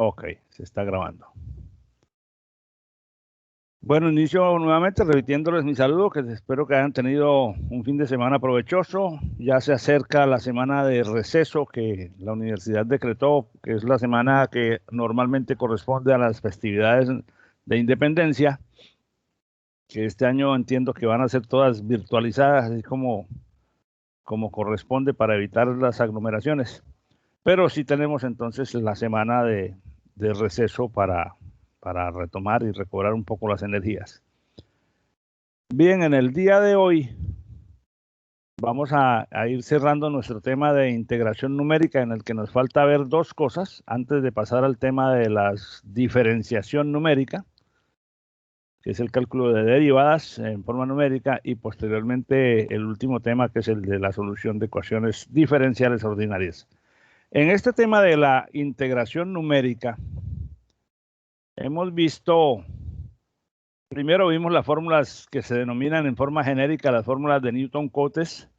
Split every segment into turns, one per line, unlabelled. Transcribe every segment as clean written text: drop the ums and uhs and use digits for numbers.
Ok, se está grabando. Bueno, inicio nuevamente repitiéndoles mi saludo, que espero que hayan tenido un fin de semana provechoso. Ya se acerca la semana de receso que la universidad decretó, que es la semana que normalmente corresponde a las festividades de independencia, que este año entiendo que van a ser todas virtualizadas, así como corresponde para evitar las aglomeraciones. Pero sí tenemos entonces la semana de receso para retomar y recobrar un poco las energías. Bien, en el día de hoy vamos a ir cerrando nuestro tema de integración numérica, en el que nos falta ver dos cosas antes de pasar al tema de la diferenciación numérica, que es el cálculo de derivadas en forma numérica, y posteriormente el último tema, que es el de la solución de ecuaciones diferenciales ordinarias. En este tema de la integración numérica, hemos visto, primero vimos las fórmulas que se denominan en forma genérica las fórmulas de Newton-Cotes,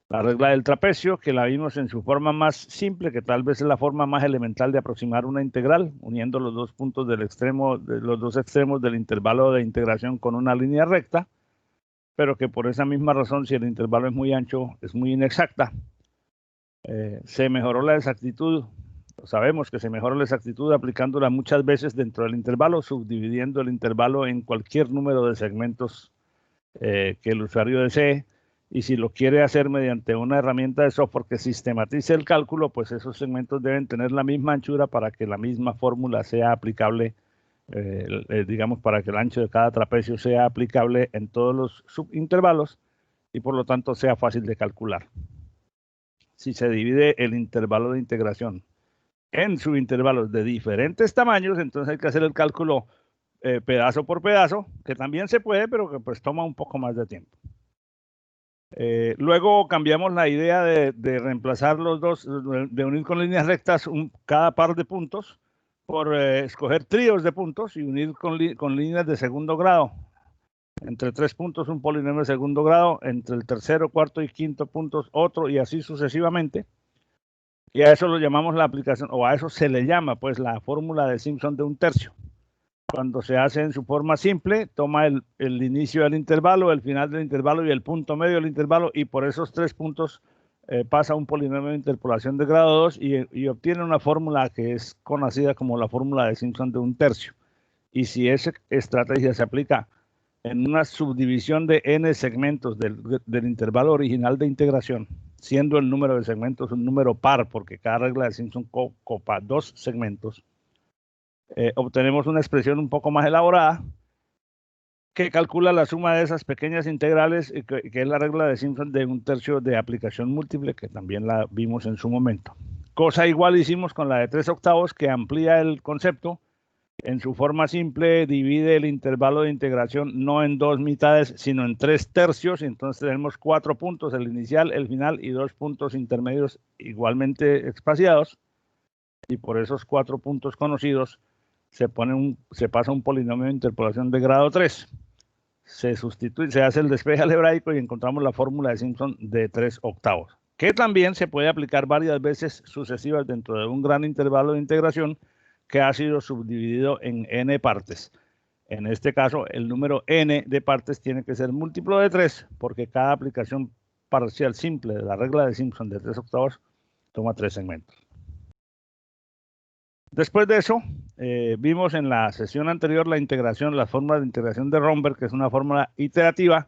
la regla del trapecio, que la vimos en su forma más simple, que tal vez es la forma más elemental de aproximar una integral, uniendo los dos puntos del extremo, los dos extremos del intervalo de integración con una línea recta, pero que por esa misma razón, si el intervalo es muy ancho, es muy inexacta. Se mejoró la exactitud. Sabemos que se mejora la exactitud aplicándola muchas veces dentro del intervalo, subdividiendo el intervalo en cualquier número de segmentos que el usuario desee. Y si lo quiere hacer mediante una herramienta de software que sistematice el cálculo, pues esos segmentos deben tener la misma anchura para que la misma fórmula sea aplicable, digamos, para que el ancho de cada trapecio sea aplicable en todos los subintervalos y por lo tanto sea fácil de calcular. Si se divide el intervalo de integración en subintervalos de diferentes tamaños, entonces hay que hacer el cálculo pedazo por pedazo, que también se puede, pero que pues toma un poco más de tiempo. Luego cambiamos la idea de reemplazar los dos, de unir con líneas rectas cada par de puntos por escoger tríos de puntos y unir con líneas de segundo grado. Entre 3 puntos un polinomio de segundo grado, entre el tercero, cuarto y quinto puntos otro, y así sucesivamente. Y a eso lo llamamos la aplicación, o a eso se le llama pues la fórmula de Simpson de un tercio. Cuando se hace en su forma simple, toma el inicio del intervalo, el final del intervalo y el punto medio del intervalo, y por esos 3 puntos pasa un polinomio de interpolación de grado 2 y obtiene una fórmula que es conocida como la fórmula de Simpson de un tercio. Y si esa estrategia se aplica en una subdivisión de n segmentos del intervalo original de integración, siendo el número de segmentos un número par, porque cada regla de Simpson copa 2 segmentos, obtenemos una expresión un poco más elaborada que calcula la suma de esas pequeñas integrales, que es la regla de Simpson de un tercio de aplicación múltiple, que también la vimos en su momento. Cosa igual hicimos con la de 3 octavos, que amplía el concepto. En su forma simple, divide el intervalo de integración no en 2 mitades, sino en 3 tercios. Entonces tenemos 4 puntos, el inicial, el final, y 2 puntos intermedios igualmente espaciados. Y por esos 4 puntos conocidos se pasa un polinomio de interpolación de grado 3. Se sustituye, se hace el despeje algebraico y encontramos la fórmula de Simpson de 3 octavos, que también se puede aplicar varias veces sucesivas dentro de un gran intervalo de integración que ha sido subdividido en n partes. En este caso, el número n de partes tiene que ser múltiplo de 3, porque cada aplicación parcial simple de la regla de Simpson de 3 octavos toma 3 segmentos. Después de eso, vimos en la sesión anterior la fórmula de integración de Romberg, que es una fórmula iterativa,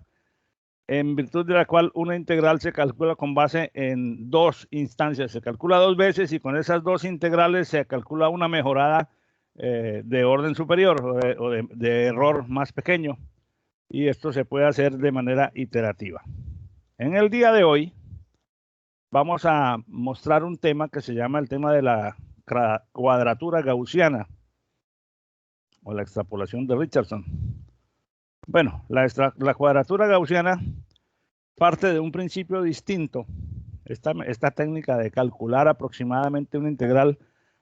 en virtud de la cual una integral se calcula con base en 2 instancias. Se calcula 2 veces y con esas 2 integrales se calcula una mejorada de orden superior o de error más pequeño. Y esto se puede hacer de manera iterativa. En el día de hoy vamos a mostrar un tema que se llama el tema de la cuadratura gaussiana o la extrapolación de Richardson. Bueno, la cuadratura gaussiana parte de un principio distinto. Esta técnica de calcular aproximadamente una integral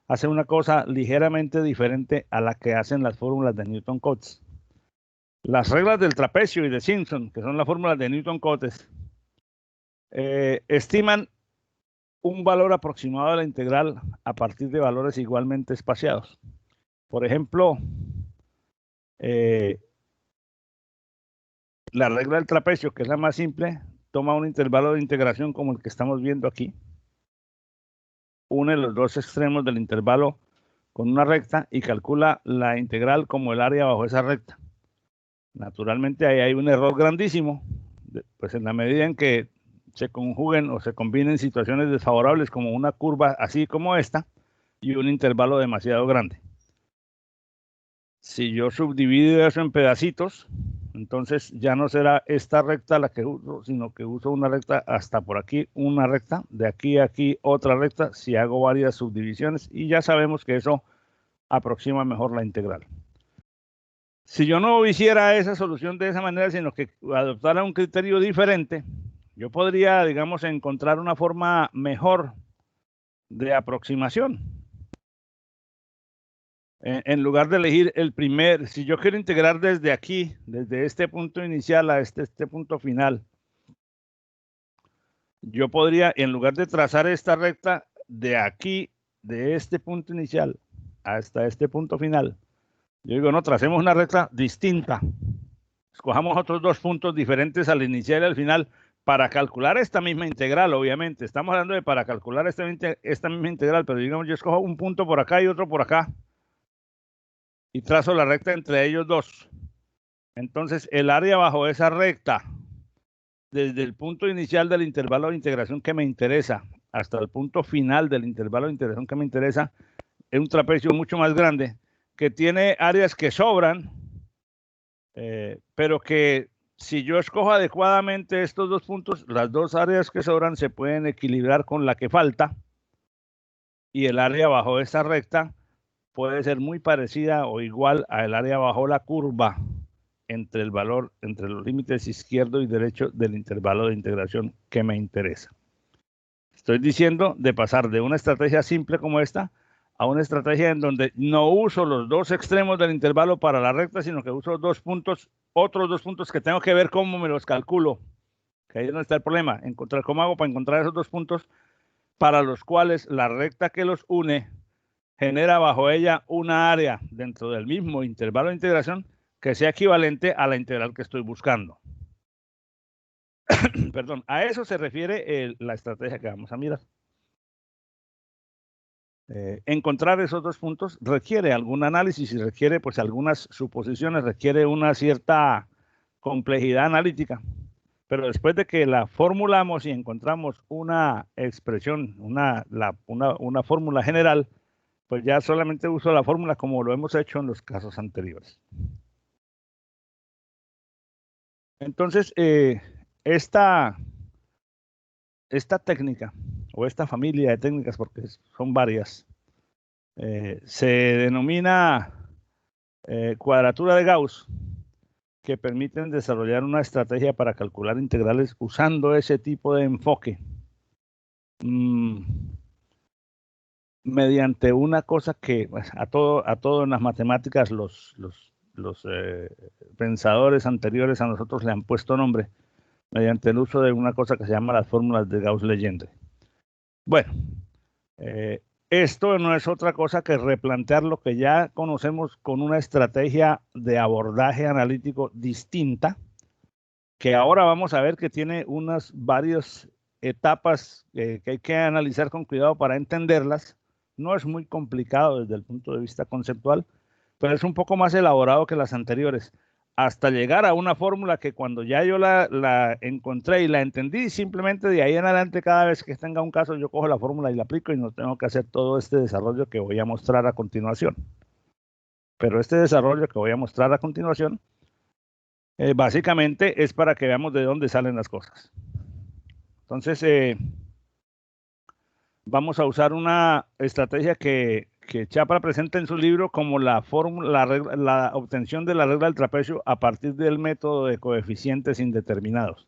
hace una cosa ligeramente diferente a la que hacen las fórmulas de Newton-Cotes. Las reglas del trapecio y de Simpson, que son las fórmulas de Newton-Cotes, estiman un valor aproximado de la integral a partir de valores igualmente espaciados. Por ejemplo, la regla del trapecio, que es la más simple, toma un intervalo de integración como el que estamos viendo aquí, une los dos extremos del intervalo con una recta y calcula la integral como el área bajo esa recta. Naturalmente ahí hay un error grandísimo, pues en la medida en que se conjuguen o se combinen situaciones desfavorables como una curva así como esta y un intervalo demasiado grande. Si yo subdivido eso en pedacitos, entonces ya no será esta recta la que uso, sino que uso una recta hasta por aquí, una recta, de aquí a aquí otra recta, si hago varias subdivisiones, y ya sabemos que eso aproxima mejor la integral. Si yo no hiciera esa solución de esa manera, sino que adoptara un criterio diferente, yo podría, digamos, encontrar una forma mejor de aproximación. En lugar de elegir el primer, si yo quiero integrar desde aquí, desde este punto inicial a este punto final, yo podría, en lugar de trazar esta recta de aquí, de este punto inicial hasta este punto final, yo digo, no, tracemos una recta distinta. Escojamos otros dos puntos diferentes al inicial y al final para calcular esta misma integral, obviamente. Estamos hablando de para calcular esta misma integral, pero digamos, yo escojo un punto por acá y otro por acá y trazo la recta entre ellos dos. Entonces, el área bajo esa recta, desde el punto inicial del intervalo de integración que me interesa hasta el punto final del intervalo de integración que me interesa, es un trapecio mucho más grande, que tiene áreas que sobran, pero que si yo escojo adecuadamente estos dos puntos, las dos áreas que sobran se pueden equilibrar con la que falta, y el área bajo esta recta puede ser muy parecida o igual al área bajo la curva entre el valor, entre los límites izquierdo y derecho del intervalo de integración que me interesa. Estoy diciendo de pasar de una estrategia simple como esta a una estrategia en donde no uso los dos extremos del intervalo para la recta, sino que uso dos puntos, otros dos puntos que tengo que ver cómo me los calculo. Que ahí es donde está el problema, encontrar cómo hago para encontrar esos dos puntos para los cuales la recta que los une genera bajo ella una área dentro del mismo intervalo de integración que sea equivalente a la integral que estoy buscando. Perdón, a eso se refiere la estrategia que vamos a mirar. Encontrar esos dos puntos requiere algún análisis y requiere pues algunas suposiciones, requiere una cierta complejidad analítica, pero después de que la formulamos y encontramos una expresión, una fórmula general, pues ya solamente uso la fórmula como lo hemos hecho en los casos anteriores. Entonces, esta técnica o esta familia de técnicas, porque son varias, se denomina cuadratura de Gauss, que permiten desarrollar una estrategia para calcular integrales usando ese tipo de enfoque. Mediante una cosa que pues, a todo en las matemáticas los pensadores anteriores a nosotros le han puesto nombre, mediante el uso de una cosa que se llama las fórmulas de Gauss-Legendre. Bueno, esto no es otra cosa que replantear lo que ya conocemos con una estrategia de abordaje analítico distinta, que ahora vamos a ver que tiene unas varias etapas que hay que analizar con cuidado para entenderlas. No es muy complicado desde el punto de vista conceptual, pero es un poco más elaborado que las anteriores, hasta llegar a una fórmula que cuando ya yo la encontré y la entendí, simplemente de ahí en adelante, cada vez que tenga un caso, yo cojo la fórmula y la aplico y no tengo que hacer todo este desarrollo que voy a mostrar a continuación. Pero este desarrollo que voy a mostrar a continuación, básicamente es para que veamos de dónde salen las cosas. Entonces, vamos a usar una estrategia que Chapra presenta en su libro como la obtención de la regla del trapecio a partir del método de coeficientes indeterminados.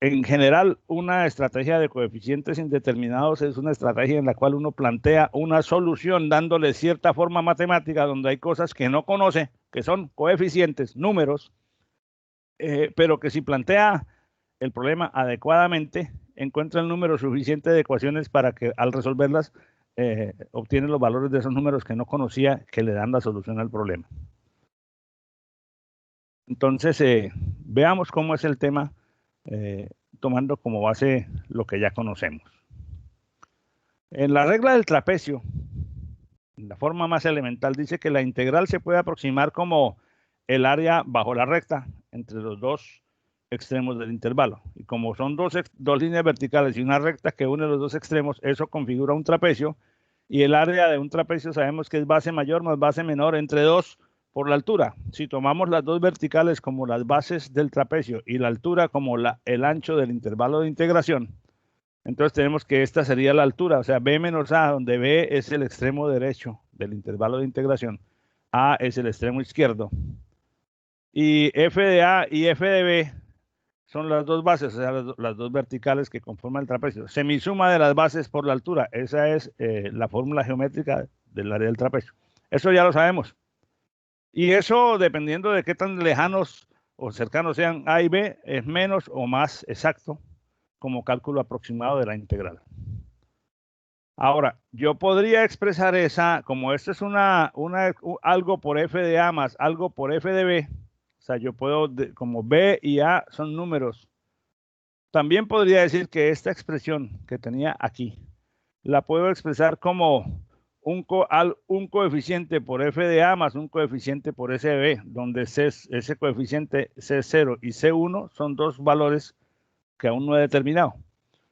En general, una estrategia de coeficientes indeterminados es una estrategia en la cual uno plantea una solución dándole cierta forma matemática donde hay cosas que no conoce, que son coeficientes, números, pero que si plantea el problema adecuadamente, encuentra el número suficiente de ecuaciones para que al resolverlas obtiene los valores de esos números que no conocía, que le dan la solución al problema. Entonces, veamos cómo es el tema, tomando como base lo que ya conocemos. En la regla del trapecio, en la forma más elemental, dice que la integral se puede aproximar como el área bajo la recta entre los dos extremos del intervalo. Y como son dos líneas verticales y una recta que une los dos extremos, eso configura un trapecio. Y el área de un trapecio sabemos que es base mayor más base menor entre 2 por la altura. Si tomamos las dos verticales como las bases del trapecio y la altura como el ancho del intervalo de integración, entonces tenemos que esta sería la altura, o sea, B menos A, donde B es el extremo derecho del intervalo de integración, A es el extremo izquierdo. Y F de A y F de B son las dos bases, o sea, las dos verticales que conforman el trapecio. Semisuma de las bases por la altura, esa es la fórmula geométrica del área del trapecio. Eso ya lo sabemos. Y eso, dependiendo de qué tan lejanos o cercanos sean A y B, es menos o más exacto como cálculo aproximado de la integral. Ahora, yo podría expresar esa, como esto es algo por f de A más algo por f de B, o sea, yo puedo, como B y A son números, también podría decir que esta expresión que tenía aquí, la puedo expresar como un coeficiente por f de A más un coeficiente por s de B, donde ese coeficiente C0 y C1 son dos valores que aún no he determinado.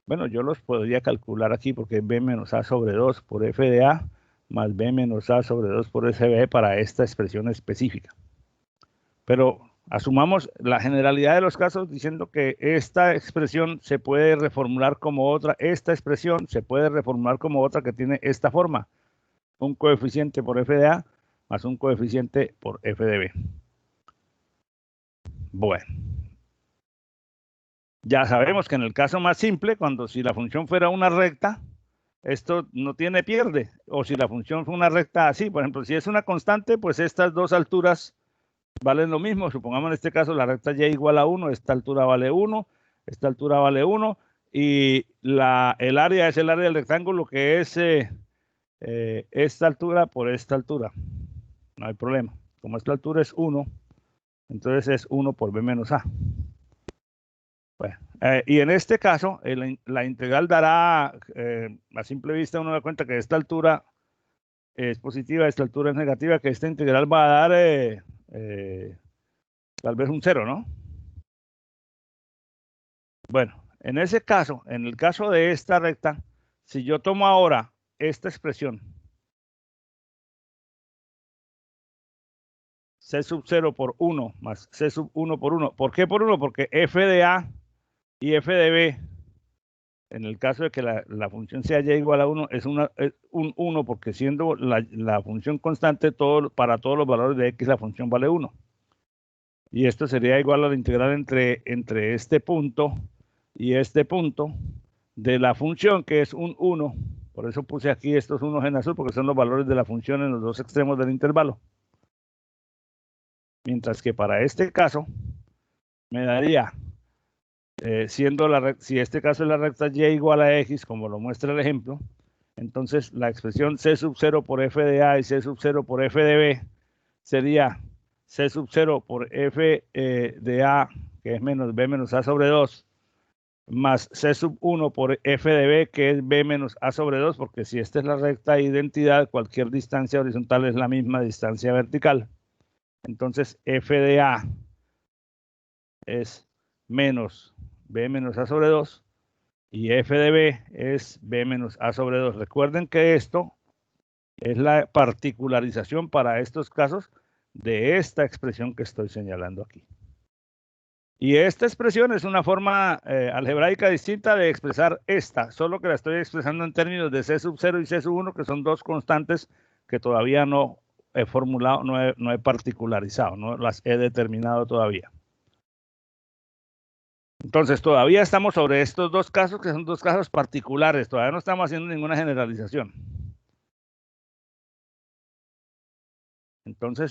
Bueno, yo los podría calcular aquí porque B menos A sobre 2 por F de A más B menos A sobre 2 por S de B para esta expresión específica. Pero asumamos la generalidad de los casos diciendo que esta expresión se puede reformular como otra, esta expresión se puede reformular como otra que tiene esta forma. Un coeficiente por F de A más un coeficiente por F de B. Bueno. Ya sabemos que en el caso más simple, si la función fuera una recta, esto no tiene pierde. O si la función fue una recta así, por ejemplo, si es una constante, pues estas dos alturas valen lo mismo. Supongamos en este caso la recta y igual a 1, esta altura vale 1, esta altura vale 1, y el área es el área del rectángulo, que es esta altura por esta altura. No hay problema. Como esta altura es 1, entonces es 1 por B menos A. Bueno, y en este caso, la integral dará, a simple vista uno da cuenta que esta altura es positiva, esta altura es negativa, que esta integral va a dar tal vez un 0, ¿no? Bueno, en ese caso, en el caso de esta recta, si yo tomo ahora esta expresión, C sub 0 por 1 más C sub 1 por 1. ¿Por qué por 1? Porque F de A y F de B, en el caso de que la función sea y igual a 1, es un 1, porque siendo la función constante, para todos los valores de x la función vale 1. Y esto sería igual a la integral entre este punto y este punto de la función, que es un 1. Por eso puse aquí estos unos en azul, porque son los valores de la función en los dos extremos del intervalo. Mientras que para este caso, me daría, si este caso es la recta y igual a x, como lo muestra el ejemplo, entonces la expresión C sub 0 por f de A y C sub 0 por f de B sería C sub 0 por f de A, que es menos B menos A sobre 2, más C sub 1 por f de B, que es B menos A sobre 2, porque si esta es la recta de identidad, cualquier distancia horizontal es la misma distancia vertical. Entonces f de A es menos B menos A sobre 2 y f de B es B menos A sobre 2. Recuerden que esto es la particularización para estos casos de esta expresión que estoy señalando aquí. Y esta expresión es una forma algebraica distinta de expresar esta, solo que la estoy expresando en términos de C sub 0 y C sub 1, que son dos constantes que todavía no he formulado, no he particularizado, no las he determinado todavía. Entonces, todavía estamos sobre estos dos casos, que son dos casos particulares, todavía no estamos haciendo ninguna generalización. Entonces,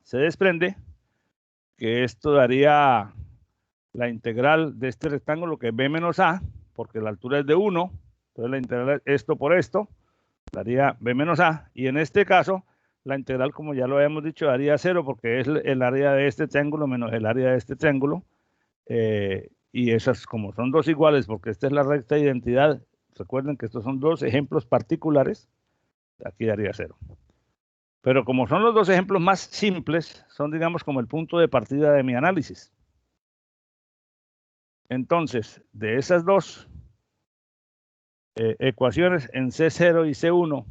se desprende que esto daría la integral de este rectángulo, que es B menos A, porque la altura es de 1, Entonces la integral es esto por esto, daría b menos a, y en este caso la integral, como ya lo habíamos dicho, daría 0 porque es el área de este triángulo menos el área de este triángulo, y esas como son dos iguales, porque esta es la recta de identidad, recuerden que estos son dos ejemplos particulares, aquí daría 0. Pero como son los dos ejemplos más simples, son digamos como el punto de partida de mi análisis. Entonces, de esas dos ecuaciones en C0 y C1,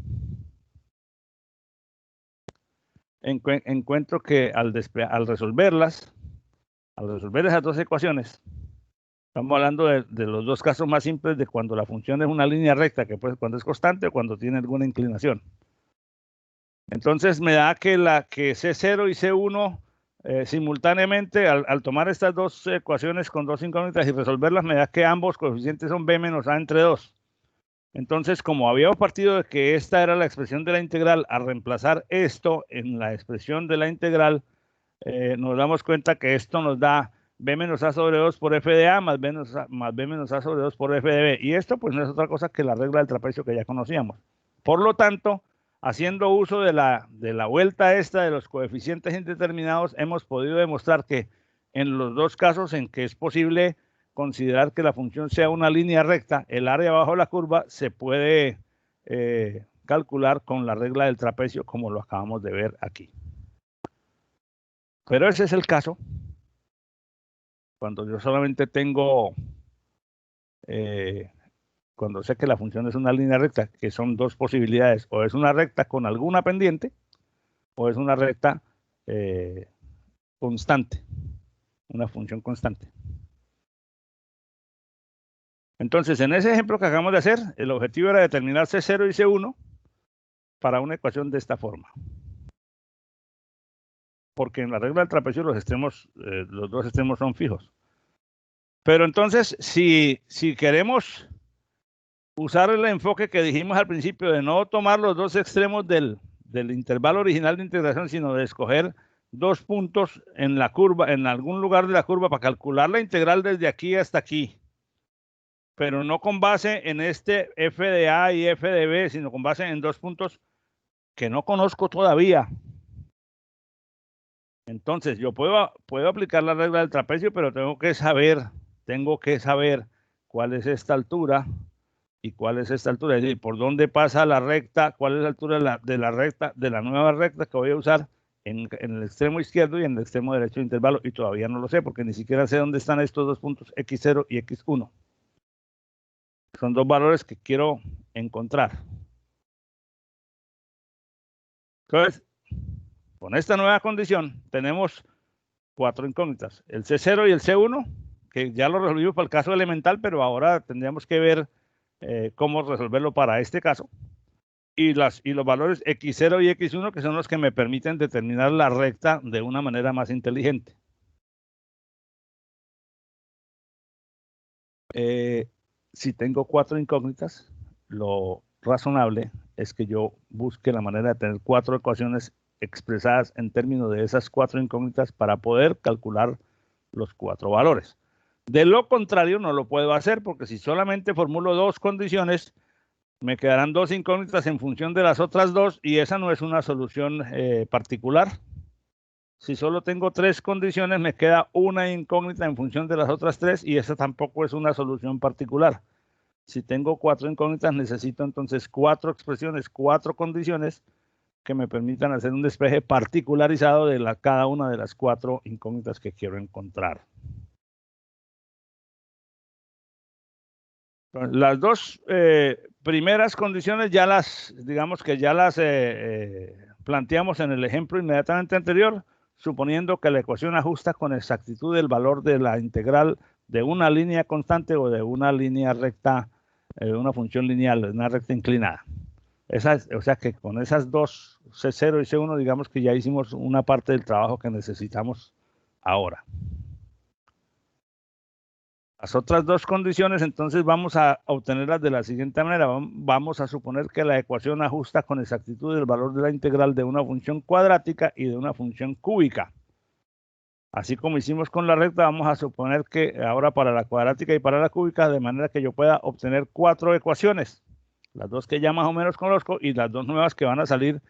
encuentro que al resolver esas dos ecuaciones, estamos hablando de los dos casos más simples de cuando la función es una línea recta, que pues cuando es constante o cuando tiene alguna inclinación. Entonces me da que C0 y C1 simultáneamente, al tomar estas dos ecuaciones con dos incógnitas y resolverlas, me da que ambos coeficientes son b menos a entre 2. Entonces, como habíamos partido de que esta era la expresión de la integral, al reemplazar esto en la expresión de la integral, nos damos cuenta que esto nos da b menos a sobre 2 por f de a más b menos a sobre 2 por f de b. Y esto pues no es otra cosa que la regla del trapecio que ya conocíamos. Por lo tanto, haciendo uso de la vuelta esta de los coeficientes indeterminados, hemos podido demostrar que en los dos casos en que es posible considerar que la función sea una línea recta, el área bajo la curva se puede calcular con la regla del trapecio como lo acabamos de ver aquí. Pero ese es el caso cuando yo solamente tengo, cuando sé que la función es una línea recta, que son dos posibilidades, o es una recta con alguna pendiente, o es una recta constante, una función constante. Entonces, en ese ejemplo que acabamos de hacer, el objetivo era determinar C0 y C1 para una ecuación de esta forma. Porque en la regla del trapecio los dos extremos son fijos. Pero entonces, si queremos usar el enfoque que dijimos al principio de no tomar los dos extremos del intervalo original de integración, sino de escoger dos puntos en la curva, en algún lugar de la curva para calcular la integral desde aquí hasta aquí, pero no con base en este f de a y f de b, sino con base en dos puntos que no conozco todavía. Entonces, yo puedo aplicar la regla del trapecio, pero tengo que saber cuál es esta altura y cuál es esta altura, es decir, por dónde pasa la recta, cuál es la altura de la recta, de la nueva recta que voy a usar en el extremo izquierdo y en el extremo derecho del intervalo, y todavía no lo sé, porque ni siquiera sé dónde están estos dos puntos x0 y x1. Son dos valores que quiero encontrar. Entonces, con esta nueva condición, tenemos cuatro incógnitas, el C0 y el C1, que ya lo resolvimos para el caso elemental, pero ahora tendríamos que ver cómo resolverlo para este caso. Y los valores x0 y x1, que son los que me permiten determinar la recta de una manera más inteligente. Si tengo cuatro incógnitas, lo razonable es que yo busque la manera de tener cuatro ecuaciones expresadas en términos de esas cuatro incógnitas para poder calcular los cuatro valores. De lo contrario, no lo puedo hacer, porque si solamente formulo dos condiciones, me quedarán dos incógnitas en función de las otras dos, y esa no es una solución particular. Si solo tengo tres condiciones, me queda una incógnita en función de las otras tres, y esa tampoco es una solución particular. Si tengo cuatro incógnitas, necesito entonces cuatro expresiones, cuatro condiciones que me permitan hacer un despeje particularizado de cada una de las cuatro incógnitas que quiero encontrar. Las dos primeras condiciones digamos que ya las planteamos en el ejemplo inmediatamente anterior, suponiendo que la ecuación ajusta con exactitud el valor de la integral de una línea constante o de una línea recta, una función lineal, una recta inclinada. O sea que con esas dos, C0 y C1, digamos que ya hicimos una parte del trabajo que necesitamos ahora. Las otras dos condiciones, entonces vamos a obtenerlas de la siguiente manera. Vamos a suponer que la ecuación ajusta con exactitud el valor de la integral de una función cuadrática y de una función cúbica. Así como hicimos con la recta, vamos a suponer que ahora para la cuadrática y para la cúbica, de manera que yo pueda obtener 4 ecuaciones, las dos que ya más o menos conozco y las dos nuevas que van a salir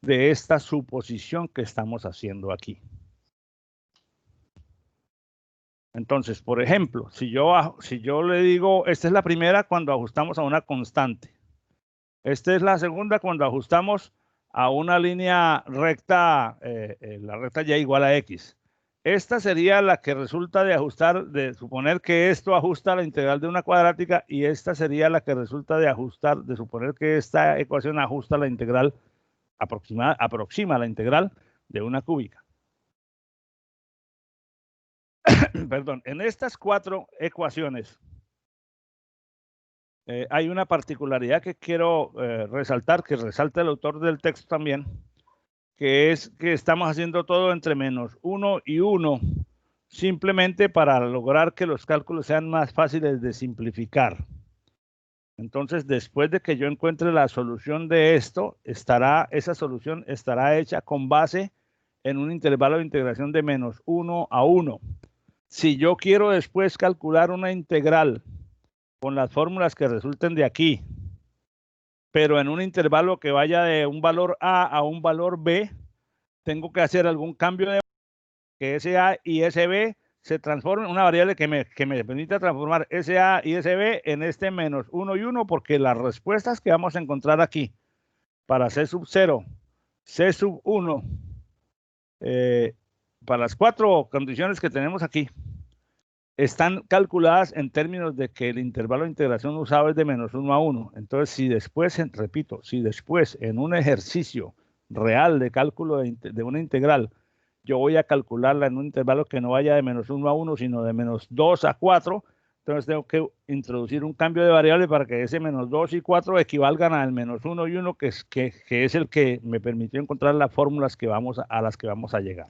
de esta suposición que estamos haciendo aquí. Entonces, por ejemplo, si yo le digo, esta es la primera cuando ajustamos a una constante. Esta es la segunda cuando ajustamos a una línea recta, la recta y igual a x. Esta sería la que resulta de ajustar, de suponer que esto ajusta a la integral de una cuadrática, y esta sería la que resulta de ajustar, de suponer que esta ecuación ajusta la integral, aproxima la integral de una cúbica. Perdón, en estas 4 ecuaciones hay una particularidad que quiero resaltar, que resalta el autor del texto también, que es que estamos haciendo todo entre menos 1 y 1, simplemente para lograr que los cálculos sean más fáciles de simplificar. Entonces, después de que yo encuentre la solución de esto, esa solución estará hecha con base en un intervalo de integración de menos 1 a 1. Si yo quiero después calcular una integral con las fórmulas que resulten de aquí, pero en un intervalo que vaya de un valor A a un valor B, tengo que hacer algún cambio de que ese A y ese B se transformen en una variable que me permita transformar ese A y ese B en este menos 1 y 1, porque las respuestas que vamos a encontrar aquí para C sub 0, C sub 1, para las 4 condiciones que tenemos aquí, están calculadas en términos de que el intervalo de integración usado es de menos 1 a 1. Entonces, si después, repito, si después en un ejercicio real de cálculo de una integral, yo voy a calcularla en un intervalo que no vaya de menos 1 a 1, sino de menos 2 a 4, entonces tengo que introducir un cambio de variable para que ese menos 2 y 4 equivalgan al menos 1 y 1, que es el que me permitió encontrar las fórmulas a las que vamos a llegar.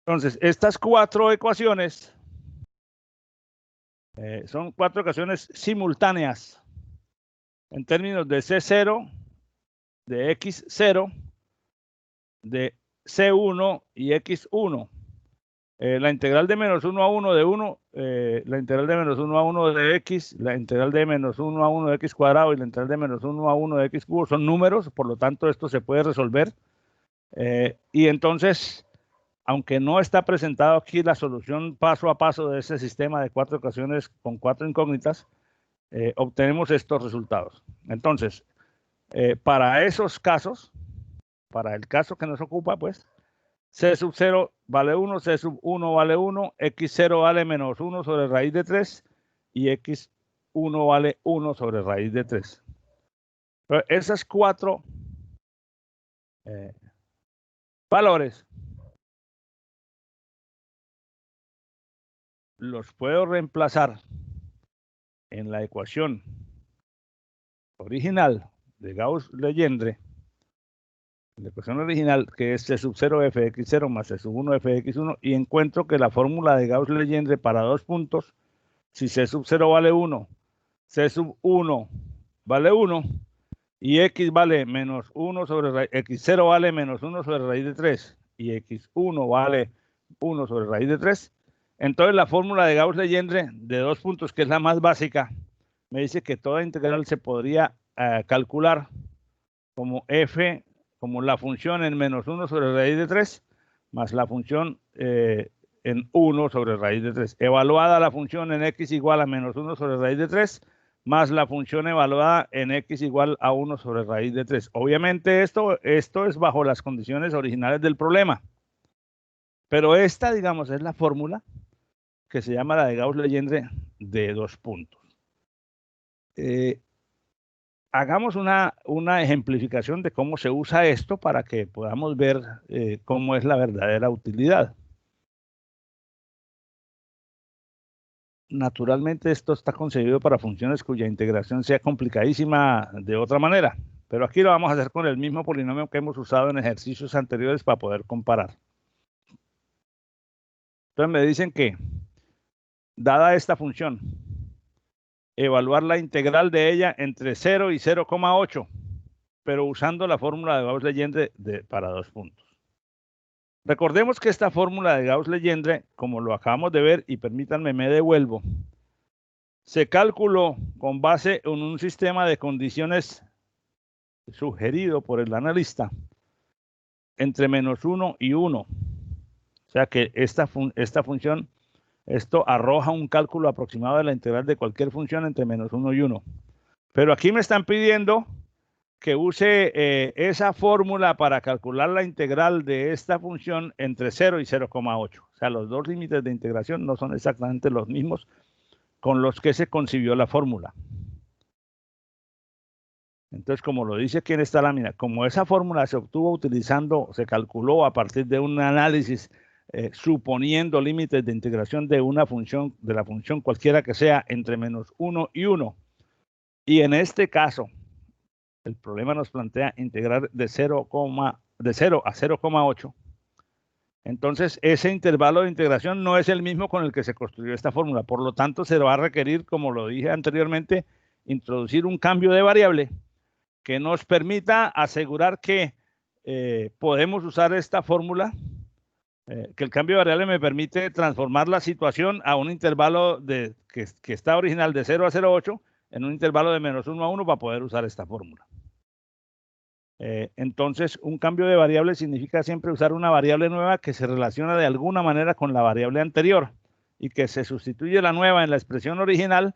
Entonces, estas 4 ecuaciones son 4 ecuaciones simultáneas en términos de C0, de X0, de C1 y X1. La integral de menos 1 a 1 de 1, la integral de menos 1 a 1 de X, la integral de menos 1 a 1 de X cuadrado y la integral de menos 1 a 1 de X cubo son números, por lo tanto esto se puede resolver. Y entonces, aunque no está presentado aquí la solución paso a paso de ese sistema de 4 ecuaciones con 4 incógnitas, obtenemos estos resultados. Entonces, para esos casos, para el caso que nos ocupa, pues, C sub 0 vale 1, C sub 1 vale 1, X0 vale menos 1 sobre raíz de 3 y X1 vale 1 sobre raíz de 3. Pero esas 4 valores los puedo reemplazar en la ecuación original de Gauss-Legendre, la ecuación original, que es C sub 0 fx0 más C sub 1 fx1, y encuentro que la fórmula de Gauss-Legendre para 2 puntos, si C sub 0 vale 1, C sub 1 vale 1, y X vale menos 1 sobre raíz, X0 vale menos 1 sobre raíz de 3, y X1 vale 1 sobre raíz de 3, entonces la fórmula de Gauss-Legendre de 2 puntos, que es la más básica, me dice que toda integral se podría calcular como f, como la función en menos 1 sobre raíz de 3, más la función en 1 sobre raíz de 3. Evaluada la función en x igual a menos 1 sobre raíz de 3, más la función evaluada en x igual a 1 sobre raíz de 3. Obviamente esto es bajo las condiciones originales del problema. Pero esta, digamos, es la fórmula que se llama la de Gauss-Legendre de 2 puntos. Hagamos una ejemplificación de cómo se usa esto para que podamos ver cómo es la verdadera utilidad. Naturalmente esto está concebido para funciones cuya integración sea complicadísima de otra manera, pero aquí lo vamos a hacer con el mismo polinomio que hemos usado en ejercicios anteriores para poder comparar. Entonces me dicen que, dada esta función, evaluar la integral de ella entre 0 y 0,8, pero usando la fórmula de Gauss-Legendre para 2 puntos. Recordemos que esta fórmula de Gauss-Legendre, como lo acabamos de ver, y permítanme, me devuelvo, se calculó con base en un sistema de condiciones sugerido por el analista entre -1 y 1. O sea que esta función, esto arroja un cálculo aproximado de la integral de cualquier función entre -1 y 1. Pero aquí me están pidiendo que use esa fórmula para calcular la integral de esta función entre 0 y 0,8. O sea, los dos límites de integración no son exactamente los mismos con los que se concibió la fórmula. Entonces, como lo dice aquí en esta lámina, como esa fórmula se obtuvo utilizando, se calculó a partir de un análisis suponiendo límites de integración de una función, de la función cualquiera que sea, entre -1 y 1. Y en este caso, el problema nos plantea integrar de 0 a 0,8. Entonces, ese intervalo de integración no es el mismo con el que se construyó esta fórmula. Por lo tanto, se va a requerir, como lo dije anteriormente, introducir un cambio de variable que nos permita asegurar que podemos usar esta fórmula, que el cambio de variable me permite transformar la situación a un intervalo que está original de 0 a 0,8 en un intervalo de -1 a 1 para poder usar esta fórmula. Entonces, un cambio de variable significa siempre usar una variable nueva que se relaciona de alguna manera con la variable anterior y que se sustituye la nueva en la expresión original,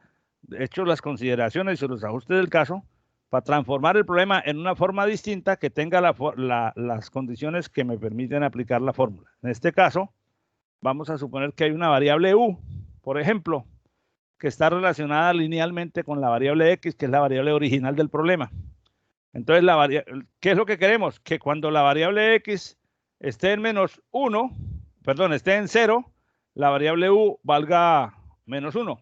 hecho las consideraciones y los ajustes del caso, para transformar el problema en una forma distinta que tenga las condiciones que me permiten aplicar la fórmula. En este caso, vamos a suponer que hay una variable u, por ejemplo, que está relacionada linealmente con la variable x, que es la variable original del problema. Entonces, ¿qué es lo que queremos? Que cuando la variable x esté en esté en 0, la variable u valga -1.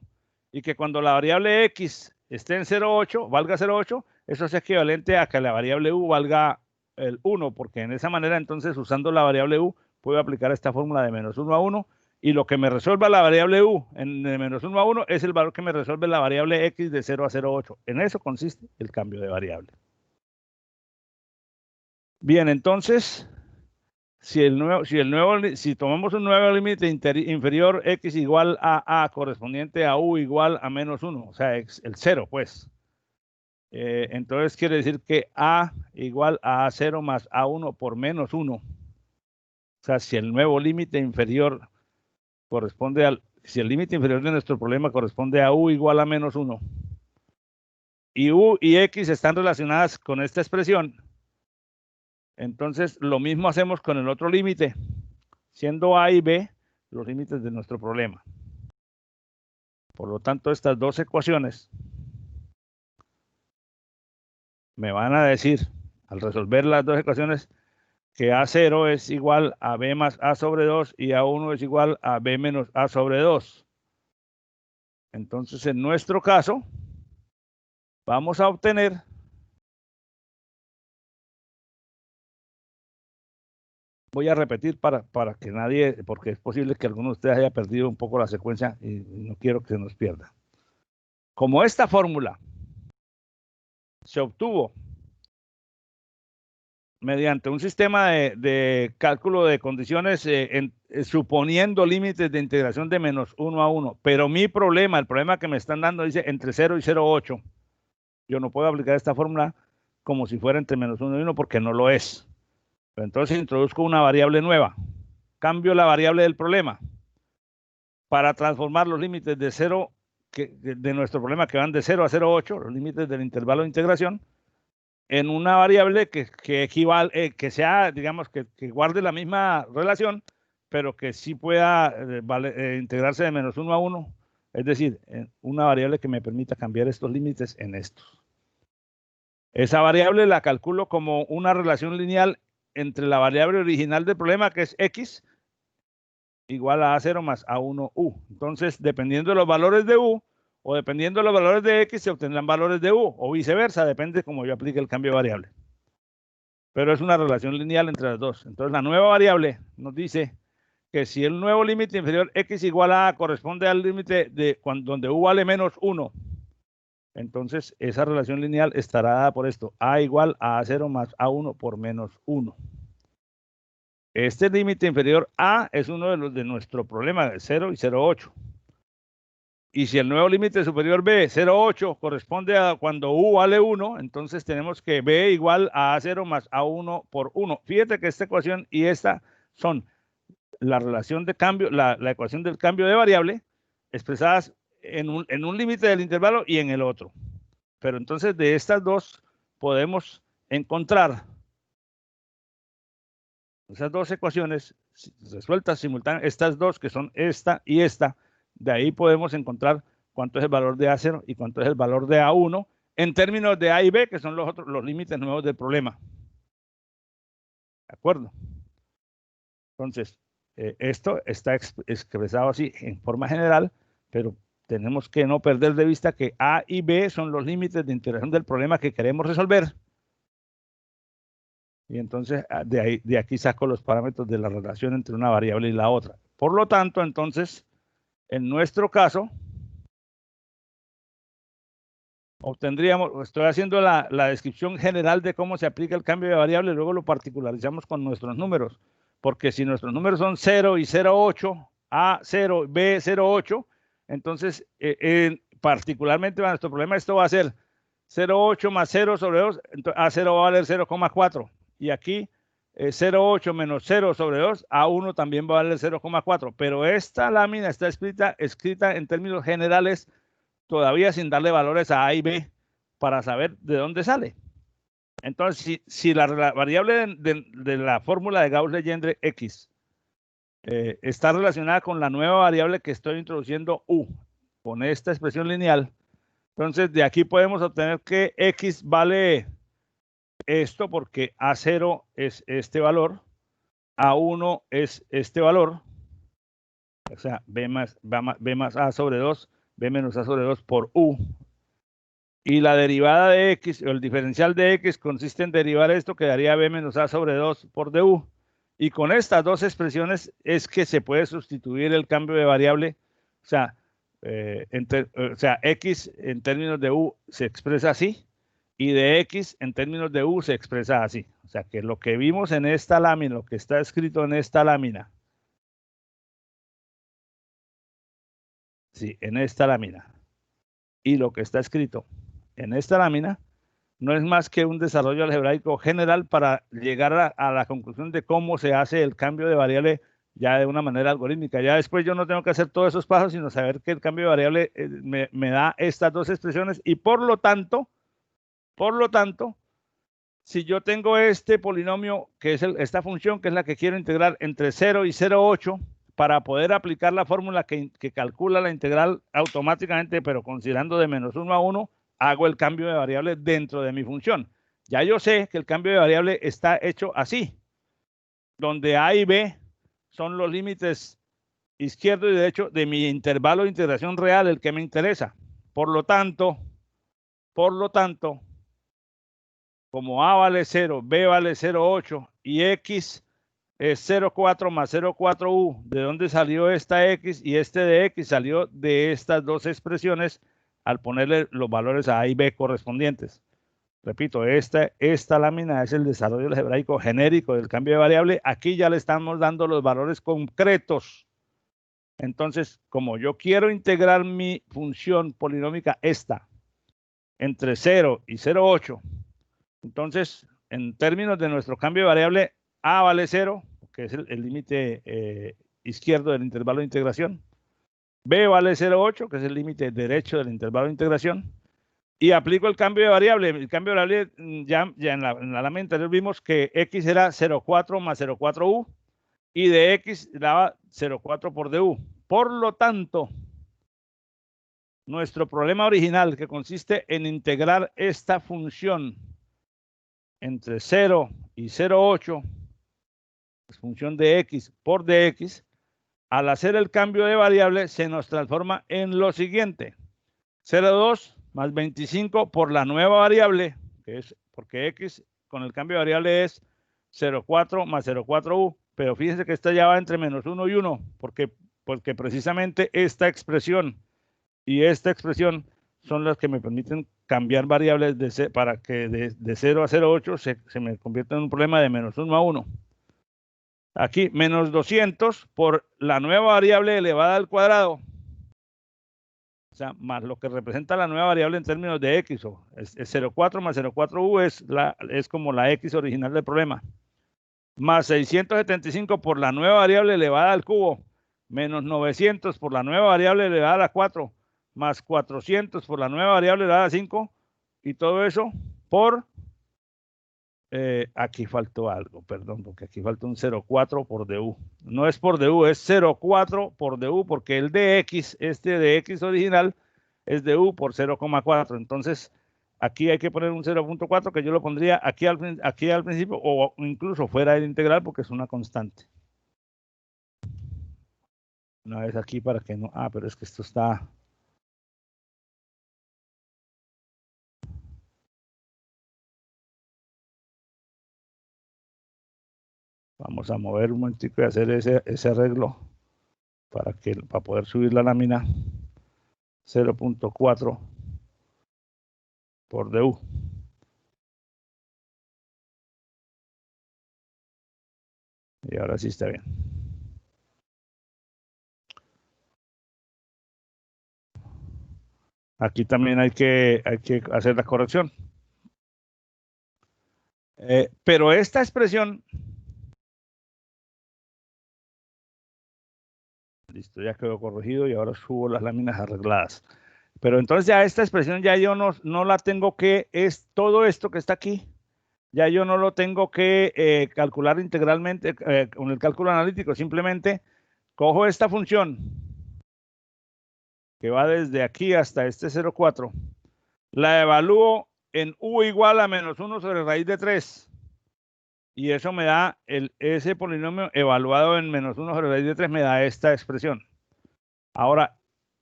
Y que cuando la variable x esté en 0,8, valga 0,8, eso es equivalente a que la variable u valga el 1, porque en esa manera, entonces, usando la variable u, puedo aplicar esta fórmula de -1 a 1, y lo que me resuelva la variable u en de -1 a 1 es el valor que me resuelve la variable x de 0 a 0,8. En eso consiste el cambio de variable. Bien, entonces, si tomamos un nuevo límite inferior x igual a a correspondiente a u igual a -1, o sea, el 0, pues. Entonces quiere decir que a igual a a0 más a1 por -1. O sea, si el nuevo límite inferior corresponde si el límite inferior de nuestro problema corresponde a u igual a -1, y u y x están relacionadas con esta expresión, entonces lo mismo hacemos con el otro límite, siendo a y b los límites de nuestro problema. Por lo tanto, estas dos ecuaciones me van a decir, al resolver las dos ecuaciones, que a0 es igual a b más a sobre 2 y a1 es igual a b menos a sobre 2. Entonces, en nuestro caso, vamos a obtener voy a repetir para que nadie, porque es posible que alguno de ustedes haya perdido un poco la secuencia y no quiero que se nos pierda. Como esta fórmula se obtuvo mediante un sistema de cálculo de condiciones suponiendo límites de integración de -1 a 1, pero mi problema, el problema que me están dando dice entre 0 y 0,8. Yo no puedo aplicar esta fórmula como si fuera entre -1 y 1 porque no lo es. Pero entonces introduzco una variable nueva. Cambio la variable del problema para transformar los límites de 0 de nuestro problema que van de 0 a 0,8, los límites del intervalo de integración, en una variable que equivale, que sea, digamos, que guarde la misma relación, pero que sí pueda integrarse de -1 a 1, es decir, una variable que me permita cambiar estos límites en estos. Esa variable la calculo como una relación lineal entre la variable original del problema, que es x, igual a a0 más a1u. Entonces, dependiendo de los valores de u, o dependiendo de los valores de x, se obtendrán valores de u, o viceversa, depende cómo yo aplique el cambio de variable. Pero es una relación lineal entre las dos. Entonces, la nueva variable nos dice que si el nuevo límite inferior x igual a corresponde al límite donde u vale -1, entonces esa relación lineal estará dada por esto, a igual a a0 más a1 por -1. Este límite inferior a es uno de los de nuestro problema de 0 y 0,8. Y si el nuevo límite superior B, 0,8, corresponde a cuando U vale 1, entonces tenemos que B igual a A0 más A1 por 1. Fíjate que esta ecuación y esta son la relación de cambio, la ecuación del cambio de variable expresadas en un límite del intervalo y en el otro. Pero entonces de estas dos podemos encontrar esas dos ecuaciones resueltas simultáneamente, estas dos que son esta y esta, de ahí podemos encontrar cuánto es el valor de A0 y cuánto es el valor de A1 en términos de A y B, que son los límites nuevos del problema. ¿De acuerdo? Entonces, esto está expresado así en forma general, pero tenemos que no perder de vista que A y B son los límites de integración del problema que queremos resolver. Y entonces de aquí saco los parámetros de la relación entre una variable y la otra. Por lo tanto, entonces, en nuestro caso, obtendríamos, estoy haciendo la descripción general de cómo se aplica el cambio de variable, luego lo particularizamos con nuestros números, porque si nuestros números son 0 y 0,8, A0, B 0,8, entonces particularmente para nuestro problema esto va a ser 0,8 más 0 sobre 2, entonces A0 va a valer 0,4, y aquí 0,8 menos 0 sobre 2, A1 también va a valer 0,4, pero esta lámina está escrita en términos generales, todavía sin darle valores a y B para saber de dónde sale. Entonces, si la variable de la fórmula de Gauss-Legendre X está relacionada con la nueva variable que estoy introduciendo U, con esta expresión lineal, entonces de aquí podemos obtener que X vale esto porque A0 es este valor, A1 es este valor, o sea, B más A sobre 2, B menos A sobre 2 por U. Y la derivada de X, o el diferencial de X, consiste en derivar esto, que daría B menos A sobre 2 por DU. Y con estas dos expresiones es que se puede sustituir el cambio de variable, o sea, X en términos de U se expresa así, y de X en términos de U se expresa así. O sea, que lo que vimos en esta lámina, lo que está escrito en esta lámina, sí, en esta lámina, y lo que está escrito en esta lámina, no es más que un desarrollo algebraico general para llegar a la conclusión de cómo se hace el cambio de variable ya de una manera algorítmica. Ya después yo no tengo que hacer todos esos pasos, sino saber que el cambio de variable me da estas dos expresiones y por lo tanto, si yo tengo este polinomio, que es esta función, que es la que quiero integrar entre 0 y 0,8, para poder aplicar la fórmula que calcula la integral automáticamente, pero considerando de menos 1 a 1, hago el cambio de variable dentro de mi función. Ya yo sé que el cambio de variable está hecho así, donde A y B son los límites izquierdo y derecho de mi intervalo de integración real, el que me interesa. Por lo tanto, como A vale 0, B vale 0,8 y X es 0,4 más 0,4U. ¿De dónde salió esta X? Y este de X salió de estas dos expresiones al ponerle los valores a A y B correspondientes. Repito, esta lámina es el desarrollo algebraico genérico del cambio de variable. Aquí ya le estamos dando los valores concretos. Entonces, como yo quiero integrar mi función polinómica esta entre 0 y 0,8, entonces, en términos de nuestro cambio de variable, A vale 0, que es el límite izquierdo del intervalo de integración. B vale 0,8, que es el límite derecho del intervalo de integración. Y aplico el cambio de variable. El cambio de variable, ya en la lámina anterior vimos que X era 0,4 más 0,4U y de X daba 0,4 por DU. Por lo tanto, nuestro problema original, que consiste en integrar esta función entre 0 y 0,8, función de X por dx, al hacer el cambio de variable se nos transforma en lo siguiente: 0,2 más 25 por la nueva variable, que es porque X con el cambio de variable es 0,4 más 0,4U, pero fíjense que esta ya va entre menos 1 y 1, porque precisamente esta expresión y esta expresión son las que me permiten cambiar variables para que de 0 a 0,8 se me convierta en un problema de menos 1 a 1. Aquí, menos 200 por la nueva variable elevada al cuadrado. O sea, más lo que representa la nueva variable en términos de x, o es 0,4 más 0,4u es como la x original del problema. Más 675 por la nueva variable elevada al cubo, menos 900 por la nueva variable elevada a la 4, más 400 por la nueva variable elevada a 5, y todo eso por, aquí faltó algo, perdón, porque aquí falta un 0,4 por du. No es por du, es 0,4 por du, porque el de x, este de x original, es du por 0,4. Entonces, aquí hay que poner un 0,4 que yo lo pondría aquí al principio o incluso fuera del integral porque es una constante. Una vez aquí para que no... Ah, pero es que esto está... Vamos a mover un momentico y hacer ese arreglo para poder subir la lámina. 0,4 por du. Y ahora sí está bien. Aquí también hay que hacer la corrección. Pero esta expresión... Listo, ya quedó corregido y ahora subo las láminas arregladas. Pero entonces ya esta expresión ya yo no la tengo que... Es todo esto que está aquí. Ya yo no lo tengo que calcular integralmente con el cálculo analítico. Simplemente cojo esta función que va desde aquí hasta este 0,4. La evalúo en u igual a menos 1 sobre raíz de 3. Y eso me da ese polinomio evaluado en menos 1 sobre raíz de 3 me da esta expresión. Ahora,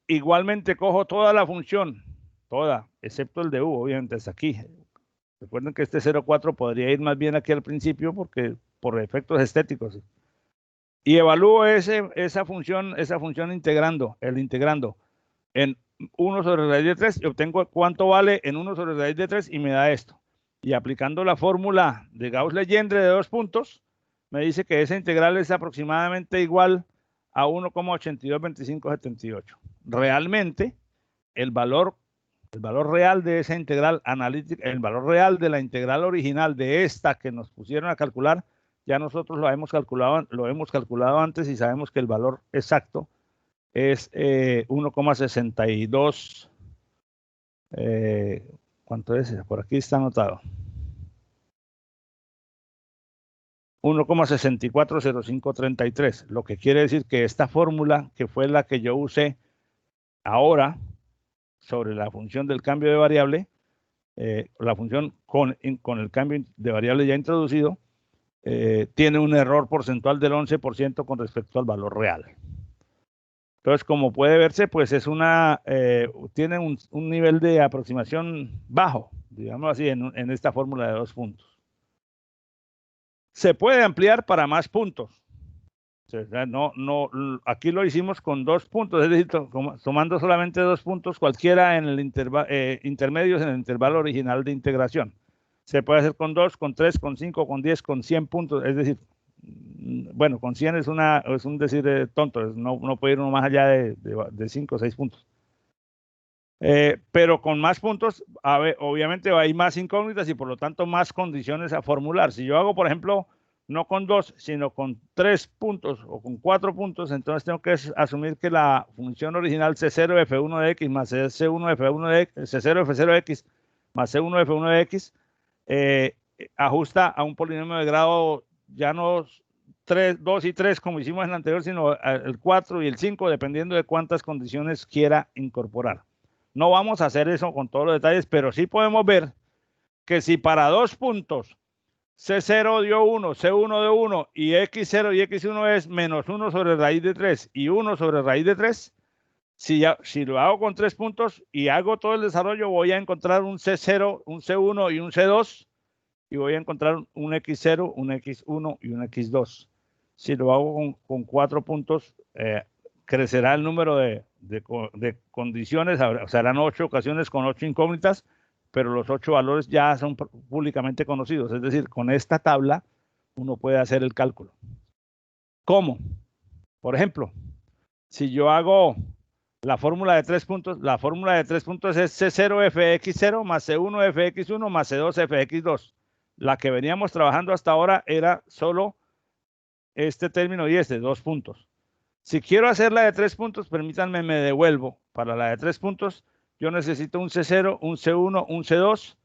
igualmente cojo toda la función, toda, excepto el de u, obviamente es aquí. Recuerden que este 0,4 podría ir más bien aquí al principio porque por efectos estéticos. Y evalúo esa función integrando en 1 sobre raíz de 3 y obtengo cuánto vale en 1 sobre raíz de 3 y me da esto. Y aplicando la fórmula de Gauss-Legendre de 2 puntos, me dice que esa integral es aproximadamente igual a 1,822578. Realmente, el valor real de esa integral analítica, el valor real de la integral original de esta que nos pusieron a calcular, ya nosotros lo hemos calculado antes y sabemos que el valor exacto es 1,62. ¿Cuánto es? Por aquí está anotado. 1,640533, lo que quiere decir que esta fórmula, que fue la que yo usé ahora sobre la función del cambio de variable, la función con el cambio de variable ya introducido, tiene un error porcentual del 11% con respecto al valor real. Entonces, como puede verse, pues es tiene un nivel de aproximación bajo, digamos así, en esta fórmula de 2 puntos. Se puede ampliar para más puntos. O sea, aquí lo hicimos con 2 puntos, es decir, tomando solamente 2 puntos, cualquiera en el intermedios en el intervalo original de integración. Se puede hacer con 2, con 3, con 5, con 10, con 100 puntos, es decir, bueno, con 100 es un decir tonto, no puede ir uno más allá de 5 o 6 puntos. Pero con más puntos, obviamente hay más incógnitas y por lo tanto más condiciones a formular. Si yo hago, por ejemplo, no con 2, sino con 3 puntos o con 4 puntos, entonces tengo que asumir que la función original C0F1 de X más C1F1 de X, C0F0X más C1F1 de X ajusta a un polinomio de grado ya no 2 y 3 como hicimos en el anterior, sino el 4 y el 5, dependiendo de cuántas condiciones quiera incorporar. No vamos a hacer eso con todos los detalles, pero sí podemos ver que si para 2 puntos C0 dio 1, C1 dio 1 y X0 y X1 es menos 1 sobre raíz de 3 y 1 sobre raíz de 3, si lo hago con 3 puntos y hago todo el desarrollo, voy a encontrar un C0, un C1 y un C2 y voy a encontrar un X0, un X1 y un X2. Si lo hago con 4 puntos, crecerá el número de condiciones, o sea, serán 8 ocasiones con 8 incógnitas, pero los 8 valores ya son públicamente conocidos. Es decir, con esta tabla uno puede hacer el cálculo. ¿Cómo? Por ejemplo, si yo hago la fórmula de 3 puntos, la fórmula de 3 puntos es C0fx0 más C1fx1 más C2fx2. La que veníamos trabajando hasta ahora era solo este término y este, 2 puntos. Si quiero hacer la de 3 puntos, permítanme, me devuelvo. Para la de 3 puntos, yo necesito un C0, un C1, un C2,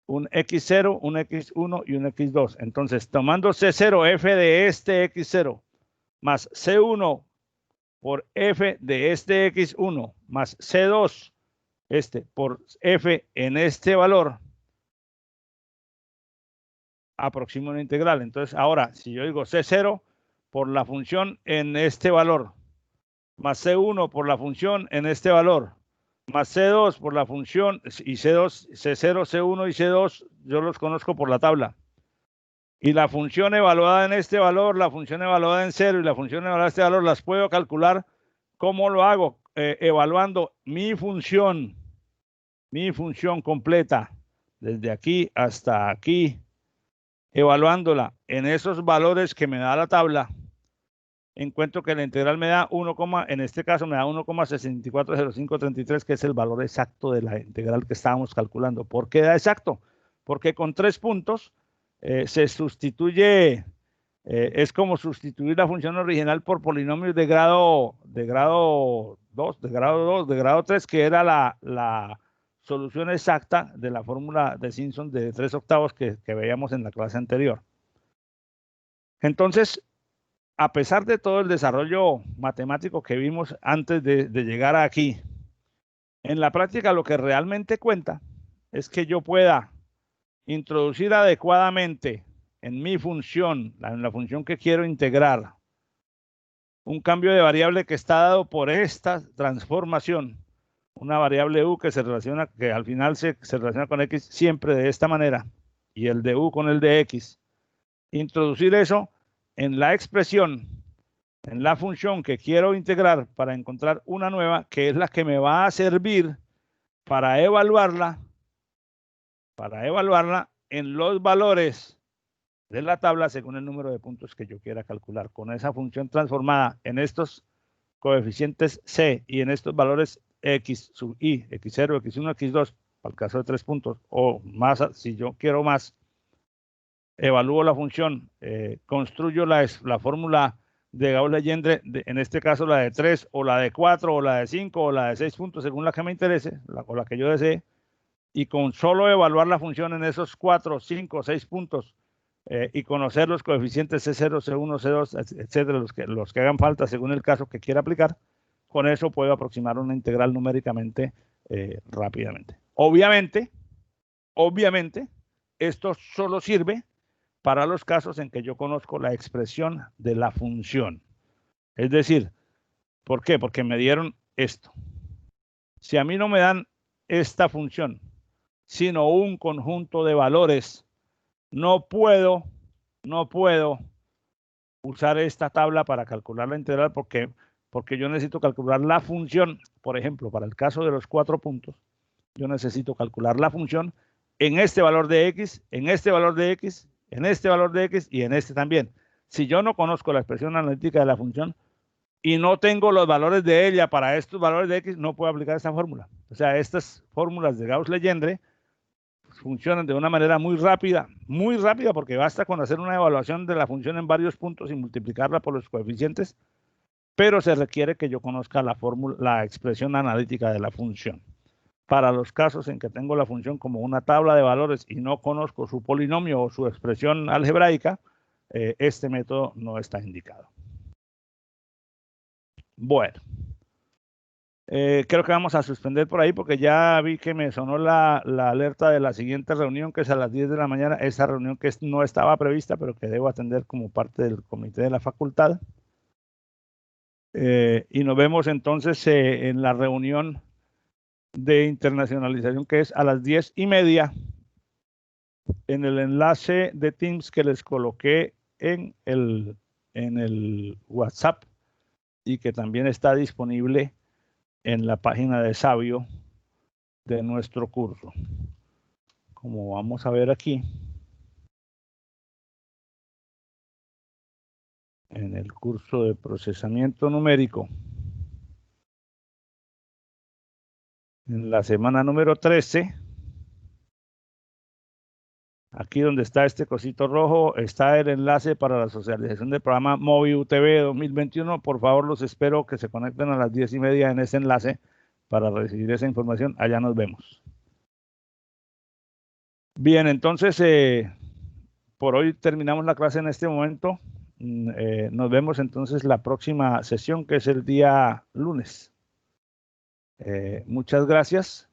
un X0, un X1 y un X2. Entonces, tomando C0, F de este X0, más C1 por F de este X1, más C2, por F en este valor, aproximo una integral. Entonces, ahora, si yo digo C0 por la función en este valor, más C1 por la función en este valor, más C2 por la función, y C2, C0, C1 y C2, yo los conozco por la tabla. Y la función evaluada en este valor, la función evaluada en 0 y la función evaluada en este valor, las puedo calcular. ¿Cómo lo hago? Evaluando mi función completa, desde aquí hasta aquí, evaluándola en esos valores que me da la tabla, encuentro que la integral me da 1, en este caso me da 1,640533, que es el valor exacto de la integral que estábamos calculando. ¿Por qué da exacto? Porque con 3 puntos se sustituye, es como sustituir la función original por polinomios de grado 2, de grado 3, que era la solución exacta de la fórmula de Simpson de 3/8 que veíamos en la clase anterior. Entonces, a pesar de todo el desarrollo matemático que vimos antes de llegar aquí, en la práctica lo que realmente cuenta es que yo pueda introducir adecuadamente en mi función, en la función que quiero integrar, un cambio de variable que está dado por esta transformación, una variable u que se relaciona, que al final se relaciona con x siempre de esta manera, y el de u con el de x. Introducir eso en la expresión, en la función que quiero integrar para encontrar una nueva, que es la que me va a servir para evaluarla en los valores de la tabla según el número de puntos que yo quiera calcular. Con esa función transformada en estos coeficientes C y en estos valores X sub I, X0, X1, X2, para el caso de 3 puntos, o más, si yo quiero más, evalúo la función, construyo la fórmula de Gauss-Legendre, en este caso la de 3, o la de 4, o la de 5, o la de 6 puntos, según la que me interese, o la que yo desee, y con solo evaluar la función en esos 4, 5, 6 puntos, y conocer los coeficientes C0, C1, C2, etcétera, los que hagan falta según el caso que quiera aplicar, con eso puedo aproximar una integral numéricamente rápidamente. Obviamente, esto solo sirve para los casos en que yo conozco la expresión de la función. Es decir, ¿por qué? Porque me dieron esto. Si a mí no me dan esta función, sino un conjunto de valores, no puedo usar esta tabla para calcular la integral porque yo necesito calcular la función. Por ejemplo, para el caso de los 4 puntos, yo necesito calcular la función en este valor de x, en este valor de x, en este valor de x y en este también. Si yo no conozco la expresión analítica de la función y no tengo los valores de ella para estos valores de x, no puedo aplicar esta fórmula. O sea, estas fórmulas de Gauss-Legendre funcionan de una manera muy rápida porque basta con hacer una evaluación de la función en varios puntos y multiplicarla por los coeficientes, pero se requiere que yo conozca la expresión analítica de la función. Para los casos en que tengo la función como una tabla de valores y no conozco su polinomio o su expresión algebraica, este método no está indicado. Bueno, creo que vamos a suspender por ahí porque ya vi que me sonó la alerta de la siguiente reunión, que es a las 10 de la mañana, esa reunión que no estaba prevista, pero que debo atender como parte del comité de la facultad. Y nos vemos entonces en la reunión de internacionalización, que es a las 10:30, en el enlace de Teams que les coloqué en el WhatsApp y que también está disponible en la página de Sabio de nuestro curso. Como vamos a ver aquí, en el curso de procesamiento numérico, en la semana número 13. Aquí donde está este cosito rojo, está el enlace para la socialización del programa Movi UTV 2021. Por favor, los espero que se conecten a las 10:30 en ese enlace para recibir esa información. Allá nos vemos. Bien, entonces, por hoy terminamos la clase en este momento. Nos vemos entonces la próxima sesión, que es el día lunes. Muchas gracias.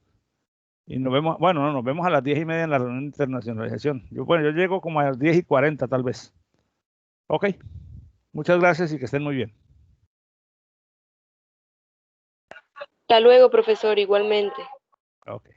Y nos vemos, bueno, no, nos vemos a las 10:30 en la reunión de internacionalización. Yo llego como a las 10:40 tal vez. Ok, muchas gracias y que estén muy bien.
Hasta luego, profesor, igualmente.
Ok.